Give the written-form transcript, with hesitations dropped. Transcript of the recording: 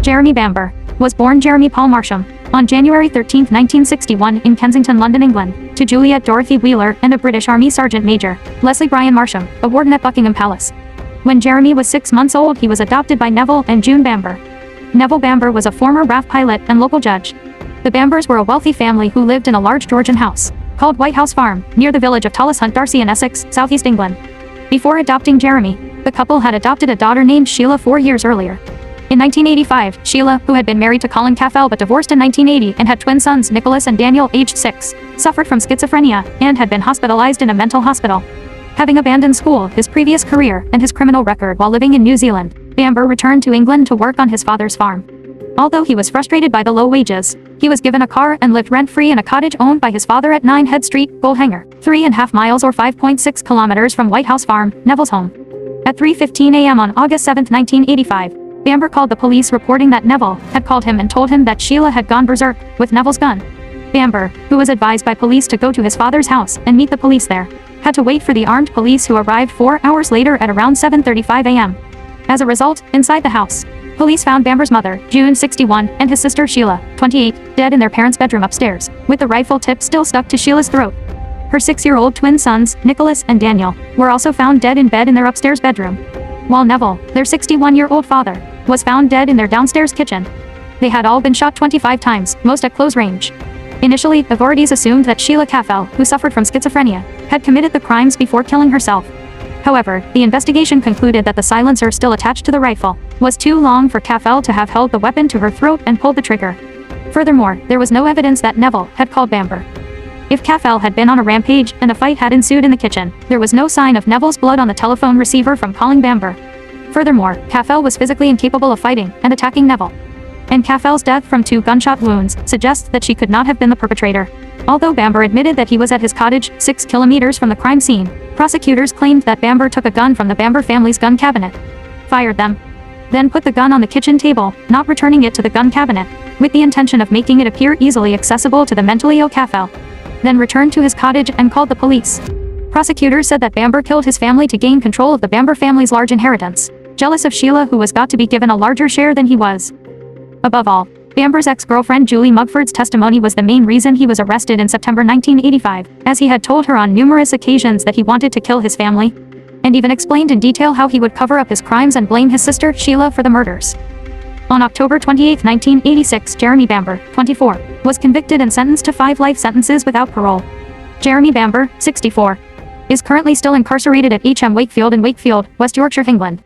Jeremy Bamber was born Jeremy Paul Marsham on January 13, 1961 in Kensington, London, England, to Juliet Dorothy Wheeler and a British Army Sergeant Major, Leslie Bryan Marsham, a warden at Buckingham Palace. When Jeremy was 6 months old, he was adopted by Neville and June Bamber. Neville Bamber was a former RAF pilot and local judge. The Bambers were a wealthy family who lived in a large Georgian house called White House Farm, near the village of Tullis Hunt Darcy in Essex, southeast England. Before adopting Jeremy, the couple had adopted a daughter named Sheila 4 years earlier. In 1985, Sheila, who had been married to Colin Caffell but divorced in 1980 and had twin sons Nicholas and Daniel aged 6, suffered from schizophrenia and had been hospitalized in a mental hospital. Having abandoned school, his previous career, and his criminal record while living in New Zealand, Bamber returned to England to work on his father's farm. Although he was frustrated by the low wages, he was given a car and lived rent-free in a cottage owned by his father at 9 Head Street, Goldhanger, 3.5 miles or 5.6 kilometers from White House Farm, Neville's home. At 3:15 a.m. on August 7, 1985, Bamber called the police reporting that Neville had called him and told him that Sheila had gone berserk with Neville's gun. Bamber, who was advised by police to go to his father's house and meet the police there, had to wait for the armed police who arrived 4 hours later at around 7:35 a.m. As a result, inside the house, police found Bamber's mother, June 61, and his sister Sheila, 28, dead in their parents' bedroom upstairs, with the rifle tip still stuck to Sheila's throat. Her 6-year-old twin sons, Nicholas and Daniel, were also found dead in bed in their upstairs bedroom, while Neville, their 61-year-old father, was found dead in their downstairs kitchen. They had all been shot 25 times, most at close range. Initially, authorities assumed that Sheila Caffell, who suffered from schizophrenia, had committed the crimes before killing herself. However, the investigation concluded that the silencer still attached to the rifle was too long for Caffell to have held the weapon to her throat and pulled the trigger. Furthermore, there was no evidence that Neville had called Bamber. If Caffell had been on a rampage and a fight had ensued in the kitchen, there was no sign of Neville's blood on the telephone receiver from calling Bamber. Furthermore, Caffell was physically incapable of fighting and attacking Neville. And Caffell's death from 2 gunshot wounds suggests that she could not have been the perpetrator. Although Bamber admitted that he was at his cottage, 6 kilometers from the crime scene, prosecutors claimed that Bamber took a gun from the Bamber family's gun cabinet, fired them, then put the gun on the kitchen table, not returning it to the gun cabinet, with the intention of making it appear easily accessible to the mentally ill Caffell, then returned to his cottage and called the police. Prosecutors said that Bamber killed his family to gain control of the Bamber family's large inheritance, jealous of Sheila, who was got to be given a larger share than he was. Above all, Bamber's ex-girlfriend Julie Mugford's testimony was the main reason he was arrested in September 1985, as he had told her on numerous occasions that he wanted to kill his family, and even explained in detail how he would cover up his crimes and blame his sister, Sheila, for the murders. On October 28, 1986, Jeremy Bamber, 24, was convicted and sentenced to 5 life sentences without parole. Jeremy Bamber, 64, is currently still incarcerated at HM Wakefield in Wakefield, West Yorkshire, England.